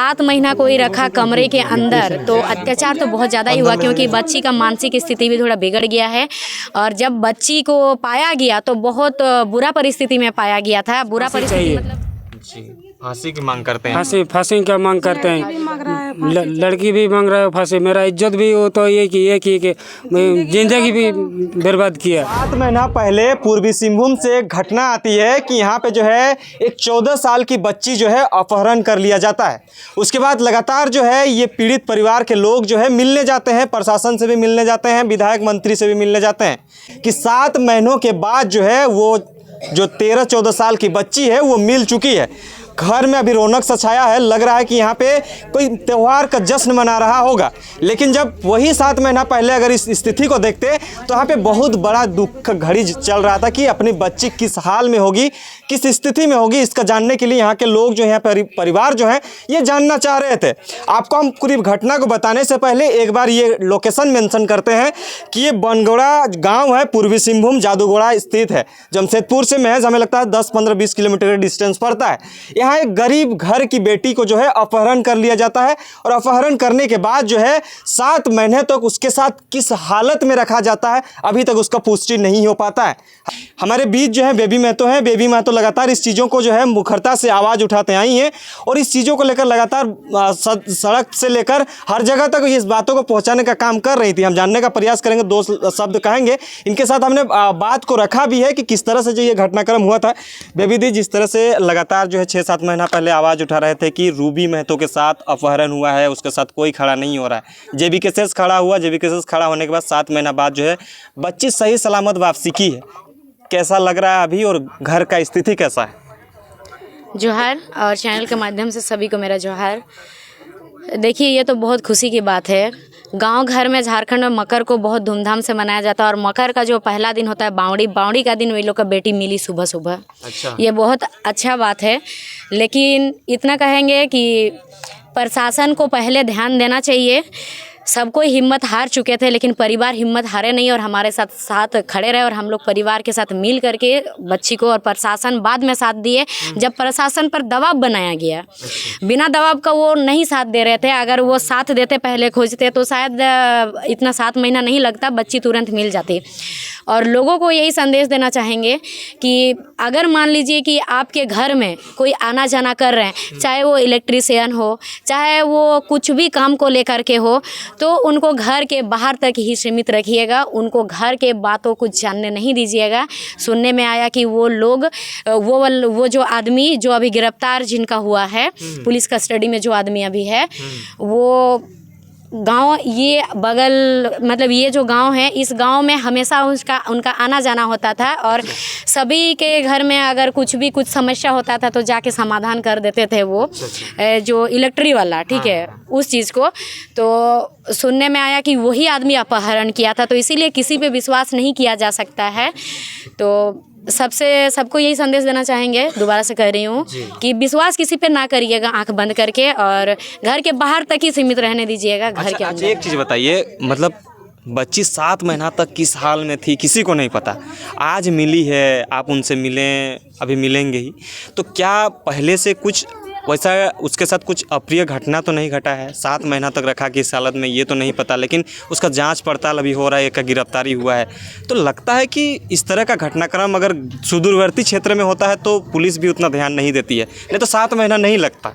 7 महीना कोई रखा कमरे के अंदर, तो अत्याचार तो बहुत ज़्यादा ही हुआ, क्योंकि बच्ची का मानसिक स्थिति भी थोड़ा बिगड़ गया है। और जब बच्ची को पाया गया तो बहुत बुरा परिस्थिति में पाया गया था। बुरा परिस्थिति मतलब फांसी की मांग करते हैं। फांसी का मांग करते हैं। लड़की भी मांग रहा है फांसी। मेरा इज्जत भी हो तो ये कि जिंदगी भी बर्बाद किया। 7 महीना पहले पूर्वी सिंहभूम से एक घटना आती है कि यहाँ पे जो है एक 14 साल की बच्ची जो है अपहरण कर लिया जाता है। उसके बाद लगातार जो है ये पीड़ित परिवार के लोग जो है मिलने जाते हैं, प्रशासन से भी मिलने जाते हैं, विधायक मंत्री से भी मिलने जाते हैं कि 7 महीनों के बाद जो है वो जो 13-14 साल की बच्ची है वो मिल चुकी है। घर में अभी रौनक सा छाया है, लग रहा है कि यहाँ पे कोई त्यौहार का जश्न मना रहा होगा। लेकिन जब वही 7 महीना पहले अगर इस स्थिति को देखते तो यहाँ पे बहुत बड़ा दुख का घड़ी चल रहा था कि अपनी बच्ची किस हाल में होगी, किस स्थिति में होगी। इसका जानने के लिए यहाँ के लोग जो यहाँ परिवार जो है ये जानना चाह रहे थे। आपको हम पूरी घटना को बताने से पहले एक बार ये लोकेशन मेंशन करते हैं कि ये बनगोड़ा गाँव है, पूर्वी सिंहभूम जादूगोड़ा स्थित है। जमशेदपुर से महज हमें लगता है 10-15-20 किलोमीटर का डिस्टेंस पड़ता है। यहाँ एक गरीब घर की बेटी को जो है अपहरण कर लिया जाता है और अपहरण करने के बाद जो है 7 महीने तक उसके साथ किस हालत में रखा जाता है अभी तक उसका पुष्टि नहीं हो पाता है। हमारे बीच जो है बेबी महतो हैं। बेबी महतो लगातार इस चीज़ों को जो है मुखरता से आवाज़ उठाते आई हैं और इस चीज़ों को लेकर लगातार सड़क से लेकर हर जगह तक इस बातों को पहुँचाने का काम कर रही थी। हम जानने का प्रयास करेंगे, 2 शब्द कहेंगे। इनके साथ हमने बात को रखा भी है कि किस तरह से जो ये घटनाक्रम हुआ था। बेबी दी, जिस तरह से लगातार जो है 6-7 महीना पहले आवाज़ उठा रहे थे कि रूबी महतो के साथ अपहरण हुआ है, उसके साथ कोई खड़ा नहीं हो रहा है। जेबी केसेस खड़ा हुआ, जेबी केसेस खड़ा होने के बाद 7 महीना बाद जो है बच्ची सही सलामत वापसी की है। कैसा लग रहा है अभी और घर का स्थिति कैसा है? जोहार, और चैनल के माध्यम से सभी को मेरा जोहार। देखिए, ये तो बहुत खुशी की बात है। गांव घर में झारखंड में मकर को बहुत धूमधाम से मनाया जाता है और मकर का जो पहला दिन होता है बावड़ी का दिन, वही लोग का बेटी मिली सुबह सुबह। अच्छा। ये बहुत अच्छा बात है। लेकिन इतना कहेंगे कि प्रशासन को पहले ध्यान देना चाहिए। सब कोई हिम्मत हार चुके थे, लेकिन परिवार हिम्मत हारे नहीं और हमारे साथ खड़े रहे और हम लोग परिवार के साथ मिल करके बच्ची को, और प्रशासन बाद में साथ दिए जब प्रशासन पर दबाव बनाया गया। बिना दबाव का वो नहीं साथ दे रहे थे। अगर वो साथ देते, पहले खोजते, तो शायद इतना 7 महीना नहीं लगता, बच्ची तुरंत मिल जाती। और लोगों को यही संदेश देना चाहेंगे कि अगर मान लीजिए कि आपके घर में कोई आना जाना कर रहे हैं, चाहे वो इलेक्ट्रीशियन हो, चाहे वो कुछ भी काम को लेकर के हो, तो उनको घर के बाहर तक ही सीमित रखिएगा। उनको घर के बातों को जानने नहीं दीजिएगा। सुनने में आया कि वो लोग वो जो आदमी जो अभी गिरफ्तार जिनका हुआ है, पुलिस कस्टडी में जो आदमी अभी है, वो गांव, ये बगल मतलब ये जो गांव है, इस गांव में हमेशा उनका आना जाना होता था और सभी के घर में अगर कुछ समस्या होता था तो जाके समाधान कर देते थे वो जो इलेक्ट्री वाला, ठीक है, उस चीज़ को। तो सुनने में आया कि वही आदमी अपहरण किया था, तो इसीलिए किसी पे विश्वास नहीं किया जा सकता है। तो सबको यही संदेश देना चाहेंगे, दोबारा से कह रही हूँ कि विश्वास किसी पे ना करिएगा आंख बंद करके, और घर के बाहर तक ही सीमित रहने दीजिएगा। घर के अंदर एक चीज़ बताइए, मतलब बच्ची 7 महीना तक किस हाल में थी किसी को नहीं पता। आज मिली है, आप उनसे मिलें, अभी मिलेंगे ही, तो क्या पहले से कुछ वैसा उसके साथ कुछ अप्रिय घटना तो नहीं घटा है? 7 महीना तक रखा कि इस हालत में, ये तो नहीं पता, लेकिन उसका जांच पड़ताल अभी हो रहा है, एक का गिरफ्तारी हुआ है। तो लगता है कि इस तरह का घटनाक्रम अगर सुदूरवर्ती क्षेत्र में होता है तो पुलिस भी उतना ध्यान नहीं देती है, नहीं तो 7 महीना नहीं लगता।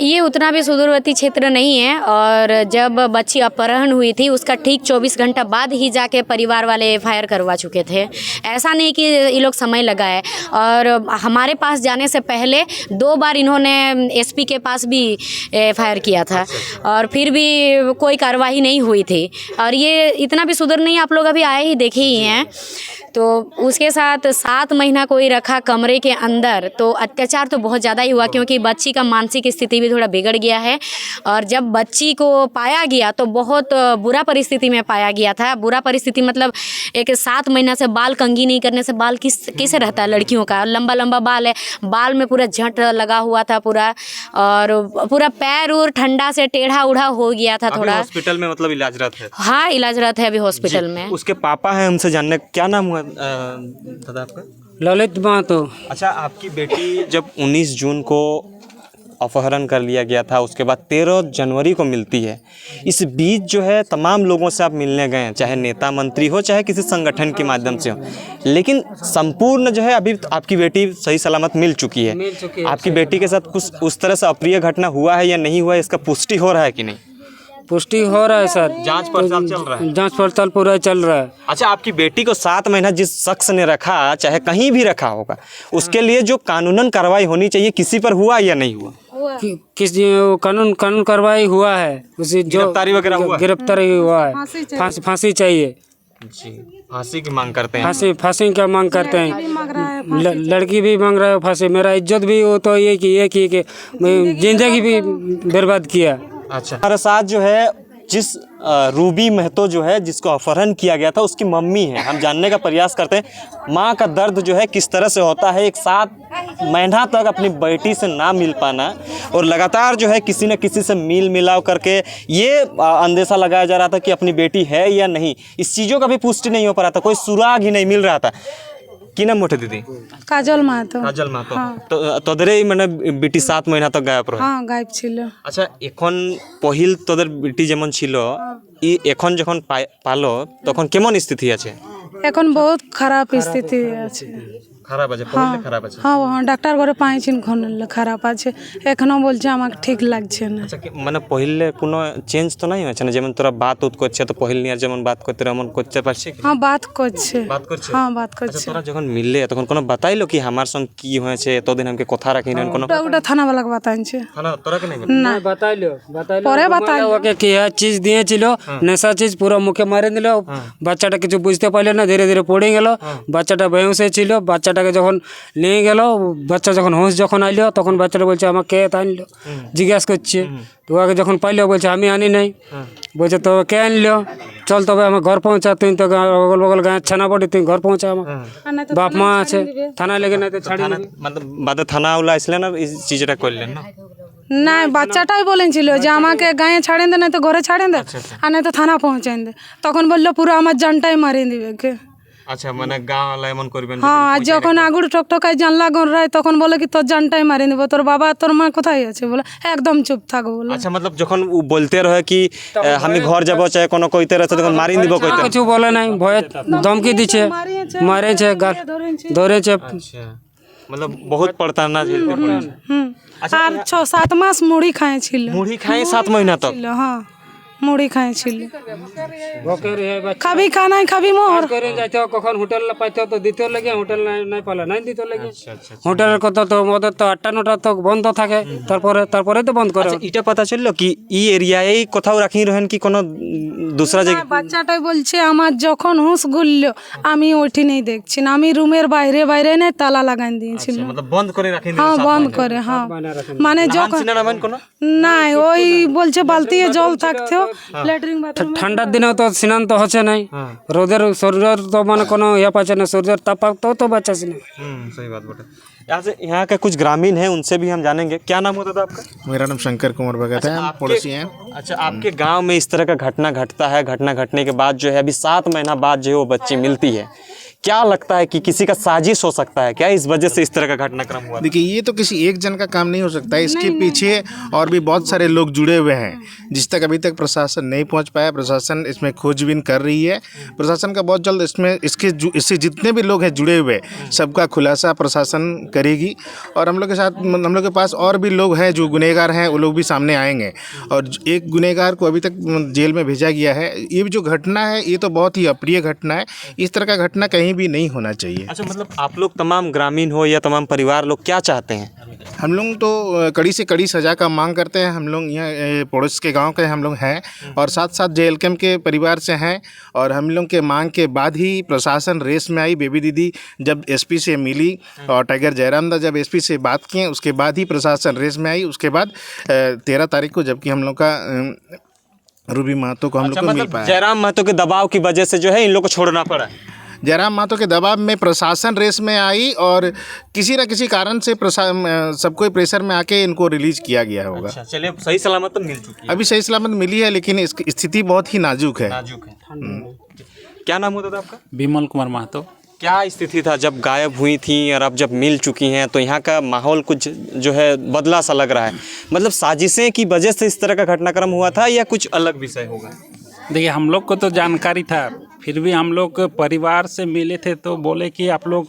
ये उतना भी सुदूरवर्ती क्षेत्र नहीं है। और जब बच्ची अपहरण हुई थी उसका ठीक 24 घंटा बाद ही जाके परिवार वाले एफआईआर करवा चुके थे। ऐसा नहीं कि ये लोग समय लगा है। और हमारे पास जाने से पहले 2 बार इन्होंने एसपी के पास भी एफआईआर किया था और फिर भी कोई कार्रवाई नहीं हुई थी। और ये इतना भी सुधर नहीं, आप लोग अभी आए ही देखे ही हैं। तो उसके साथ 7 महीना कोई रखा कमरे के अंदर, तो अत्याचार तो बहुत ज़्यादा ही हुआ, क्योंकि बच्ची का मानसिक स्थिति भी थोड़ा बिगड़ गया है। और जब बच्ची को पाया गया तो बहुत बुरा परिस्थिति में पाया गया था। बुरा परिस्थिति मतलब एक 7 महीना से बाल कंघी नहीं करने से बाल कैसे रहता है लड़कियों का, लंबा लंबा बाल है, बाल में पूरा झट लगा हुआ था पूरा, और पूरा पैर और ठंडा से टेढ़ा उढ़ा हो गया था थोड़ा। हॉस्पिटल में मतलब इलाजरत है? हाँ, इलाजरत है अभी हॉस्पिटल में। उसके पापा हैं, उनसे जानने, क्या नाम हुआ दादा आपका? ललित महतो। अच्छा, आपकी बेटी जब 19 जून को अपहरण कर लिया गया था, उसके बाद 13 जनवरी को मिलती है। इस बीच जो है तमाम लोगों से आप मिलने गए हैं, चाहे नेता मंत्री हो चाहे किसी संगठन के माध्यम से हो, लेकिन संपूर्ण जो है अभी आपकी बेटी सही सलामत मिल चुकी है। आपकी बेटी के साथ कुछ उस तरह से अप्रिय घटना हुआ है या नहीं हुआ है, इसका पुष्टि हो रहा है कि नहीं? पुष्टि हो रहा है सर, जांच पड़ताल चल रहा है। जांच पड़ताल पूरा चल रहा है। अच्छा, आपकी बेटी को 7 महीना जिस शख्स ने रखा, चाहे कहीं भी रखा होगा, उसके लिए जो कानूनन कार्रवाई होनी चाहिए, किसी पर हुआ या नहीं हुआ? किस कानून कार्रवाई हुआ है, उसी जो गिरफ्तारी वगैरह हुआ है? गिरफ्तारी हुआ है। फांसी चाहिए जी, फांसी की मांग करते हैं। फांसी क्या मांग करते हैं? लड़की भी मांग रहा है फांसी। मेरा इज्जत भी वो तो ये कि जिंदगी भी बर्बाद किया। अच्छा, हमारे साथ जो है जिस रूबी महतो जो है जिसको अपहरण किया गया था, उसकी मम्मी है। हम जानने का प्रयास करते हैं माँ का दर्द जो है किस तरह से होता है, एक 7 महीना तक अपनी बेटी से ना मिल पाना और लगातार जो है किसी न किसी से मिल मिलाव करके ये अंदेशा लगाया जा रहा था कि अपनी बेटी है या नहीं। इस चीज़ों का भी पुष्टि नहीं हो पा रहा था, कोई सुराग ही नहीं मिल रहा था। की नाम मोटे दीदी? काजल महतो। काजल महतो। तो तोदरे মানে বেটি 7 মহিনা তক গায়ব রয়। হ্যাঁ, গায়েব ছিল। আচ্ছা, এখন পহিল তোদের বেটি যেমন ছিল, এখন যখন পালো তখন কেমন স্থিতি আছে? এখন বহুত খারাপ স্থিতি আছে। খারাপ আছে, পহিলে খারাপ আছে। হ্যাঁ, ডাক্তার ঘরে পাইছেন খারাপ আছে, এখনো বলছে আমাকে ঠিক লাগছে না। আচ্ছা, মানে পহিলে কোনো চেঞ্জ তো নাই হচ্ছে না? যেমন তোরা বাত করছে, তো পহিল নিয়ে যেমন বাত করতে এমন করতে পারছে? হ্যাঁ, বাত করছে। হ্যাঁ, বাত করছে। তোরা যখন মিললে তখন কোনো বাতাইলো কি আমার সঙ্গে কি হয়েছে, এতদিন আমাকে কথা রাখি না? কোনো ওটা থানাওয়ালাকে বাতাইছে থানা তোরা কে নাই? না, বাতাইলো পরে বাতাইলো ওকে কি চিজ দিয়েছিল, নেশা চিজ পুরো মুখে মারে দিল। বাচ্চাটা কিছু বুঝতে পারলো না, ধীরে ধীরে পড়ে গেল। বাচ্চাটা বেহুশে ছিল। বাচ্চাটাকে যখন নিয়ে গেল, বাচ্চা যখন হুঁশ যখন আইলো, তখন বাচ্চাটা বলছে আমাকে কে আনলো, জিজ্ঞাসা করছে। তো ওকে যখন পাইলো বলছে আমি আনি নাই। বলছে তো কে আনলো, চল তবে আমার ঘর পৌঁছা, তুই তো অগল বগল গাঁ ছানা পড়ি, তুই ঘর পৌঁছা আমার বাপ মা আছে, থানায় লেগে নাই তো ছাড়ি দিবি। মানে বাদে থানা ওলা আসলেন আর এই চিজটা করলেন না? না, বাচ্চাটাই বলেছিল যে আমাকে গায়ে ছাড়েন দে, না তো ঘরে ছাড়েন দে, আর না তো থানা পৌঁছান দে। তখন বললো পুরো আমার জানটাই মারিয়ে দিবে কে। আচ্ছা, মানে গাঁওয়ালা এমন করবেন? হ্যাঁ, আর যখন আগুড় ঠকঠকায় জানলা গড়ায় তখন বলে কি তোর জানটাই মারিয়ে দেবো, তোর বাবা তোর মা কোথায় আছে বলে একদম চুপ থাকো বলে। আচ্ছা, मतलब যখন ও বলতে রহে কি আমি ঘর যাব, চাই কোনো কইতে রহে তখন মারি দিব, কইতে কিছু বলে নাই, ভয়ে ধমকি দিচ্ছে, মারেছে, ধরেছে। আচ্ছা, मतलब बहुत पड़ताना झेलते पड़ेছে। আর 6-7 মাস মুড়ি খাইছিল। মুড়ি খায় 7 মহিনা তক? হ্যাঁ, মুড়ি খাইছিল। ওকে রে বাচ্চা খাবি খা নাই খাবি মোর করে যাইতো, কখন হোটেল পাইতো তো দিতে লাগে, হোটেল নাই পালে নাই দিতে লাগে। হোটেলের কথা তো ওদের তো 8টা-9টা তক বন্ধ থাকে, তারপরে তো বন্ধ করে। এটা पता চললো কি ই এরিয়ায় কোথাও রাখি রহেন কি কোনো দুসরা জায়গা? বাচ্চাটাই বলছে আমার যখন হুঁশ গুললো আমি ওইটি নেই দেখছি না, আমি রুমের বাইরে বাইরে নেই তালা লাগাই দিয়েছিল। मतलब বন্ধ করে রাখি? হ্যাঁ, বন্ধ করে। হ্যাঁ, মানে যখন নাই ওই বলছে বালতিতে জল থাকতেও ল্যাট্রিন বাথরুম। ঠান্ডার দিনেও তো স্নান তো হচ্ছে নাই, রোদের শরীরের তো মানে কোনো ইয়ে পাচ্ছে না, শরীরের তাপ তো বাঁচাচ্ছে না। सही बात बेटा। यहाँ के कुछ ग्रामीण हैं, उनसे भी हम जानेंगे। क्या नाम होता था आपका? मेरा नाम शंकर कुमार भगत है, हम पड़ोसी हैं। अच्छा, आपके गांव में इस तरह का घटना घटता है, घटना घटने के बाद जो है अभी 7 महीना बाद जो है वो बच्ची मिलती है, क्या लगता है कि किसी का साजिश हो सकता है क्या, इस वजह से इस तरह का घटनाक्रम हुआ? देखिए, ये तो किसी एक जन का काम नहीं हो सकता है, इसके पीछे और भी बहुत सारे लोग जुड़े हुए हैं, जिस तक अभी तक प्रशासन नहीं पहुंच पाया। प्रशासन इसमें खोजबीन कर रही है। प्रशासन का बहुत जल्द इससे जितने भी लोग हैं जुड़े हुए, सबका खुलासा प्रशासन करेगी। और हम लोग के साथ, हम लोग के पास और भी लोग हैं जो गुनहगार हैं, वो लोग भी सामने आएंगे। और एक गुनहगार को अभी तक जेल में भेजा गया है। ये जो घटना है ये तो बहुत ही अप्रिय घटना है, इस तरह का घटना कहीं भी नहीं होना चाहिए। अच्छा, मतलब आप लोग तमाम ग्रामीण हो या तमाम परिवार लोग क्या चाहते हैं? हम लोग तो कड़ी से कड़ी सज़ा का मांग करते हैं। हम लोग यहाँ पड़ोस के गांव के हम लोग हैं और साथ साथ JLKM के परिवार से हैं। और हम लोग के मांग के बाद ही प्रशासन रेस में आई। बेबी दीदी जब SP से मिली और टाइगर जयराम दा जब SP से बात किए, उसके बाद ही प्रशासन रेस में आई। उसके बाद 13 तारीख को जबकि हम लोग का रूबी महतो को हम लोग को मिल पाया। जयराम महतो के दबाव की वजह से जो है इन लोग को छोड़ना पड़ा। जयराम महतो के दबाव में प्रशासन रेस में आई और किसी न किसी कारण से सबको प्रेशर में आके इनको रिलीज किया गया होगा। अच्छा, चलिए, सही सलामत तो मिल चुकी है? अभी सही सलामत मिली है, लेकिन इसकी स्थिति बहुत ही नाजुक है। क्या नाम होता था आपका? विमल कुमार महतो। क्या स्थिति था जब गायब हुई थी और अब जब मिल चुकी हैं, तो यहाँ का माहौल कुछ जो है बदला सा लग रहा है। मतलब साजिशें की वजह से इस तरह का घटनाक्रम हुआ था या कुछ अलग विषय होगा? देखिए, हम लोग को तो जानकारी था, फिर भी हम लोग परिवार से मिले थे तो बोले कि आप लोग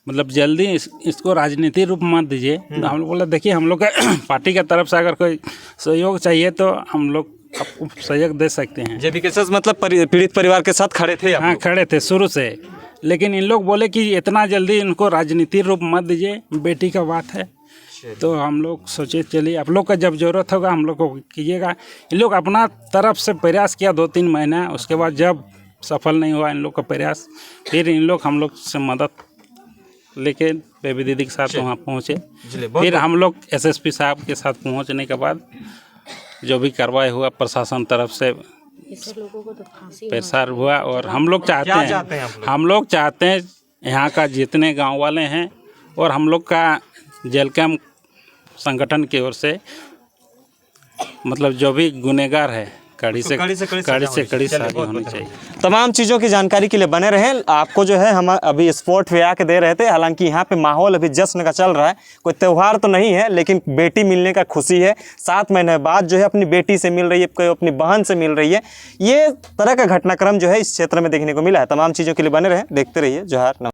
मतलब जल्दी इसको राजनीति रूप मत दीजिए। तो हम लोग बोले देखिए, हम लोग पार्टी की तरफ से अगर कोई सहयोग चाहिए तो हम लोग आपको सहयोग दे सकते हैं। जेबी केसस मतलब पीड़ित परिवार के साथ खड़े थे आप हाँ, लोग? खड़े थे शुरू से, लेकिन इन लोग बोले कि इतना जल्दी इनको राजनीति रूप मत दीजिए, बेटी का बात है। तो हम लोग सोचे चलिए आप लोग का जब ज़रूरत होगा हम लोग को कीजिएगा। इन लोग अपना तरफ से प्रयास किया 2-3 महीना, उसके बाद जब सफल नहीं हुआ इन लोग का प्रयास, फिर इन लोग हम लोग से मदद लेके बेबी दीदी के साथ वहाँ पहुँचे। फिर हम लोग एसएसपी साहब के साथ पहुँचने के बाद जो भी कार्रवाई हुआ प्रशासन तरफ से पेशार हुआ। और हम लोग चाहते हैं हम लोग चाहते हैं यहाँ का जितने गांव वाले हैं और हम लोग का जेल कैंप संगठन की ओर से मतलब जो भी गुनहगार है कड़ी से कड़ी सजा होनी चाहिए। तमाम चीज़ों की जानकारी के लिए बने रहें। आपको जो है हम अभी स्पॉट पे आके दे रहे थे। हालांकि यहाँ पे माहौल अभी जश्न का चल रहा है, कोई त्यौहार तो नहीं है, लेकिन बेटी मिलने का खुशी है। 7 महीने बाद जो है अपनी बेटी से मिल रही है, कोई अपनी बहन से मिल रही है। ये तरह का घटनाक्रम जो है इस क्षेत्र में देखने को मिला है। तमाम चीज़ों के लिए बने रहें, देखते रहिए जोहार।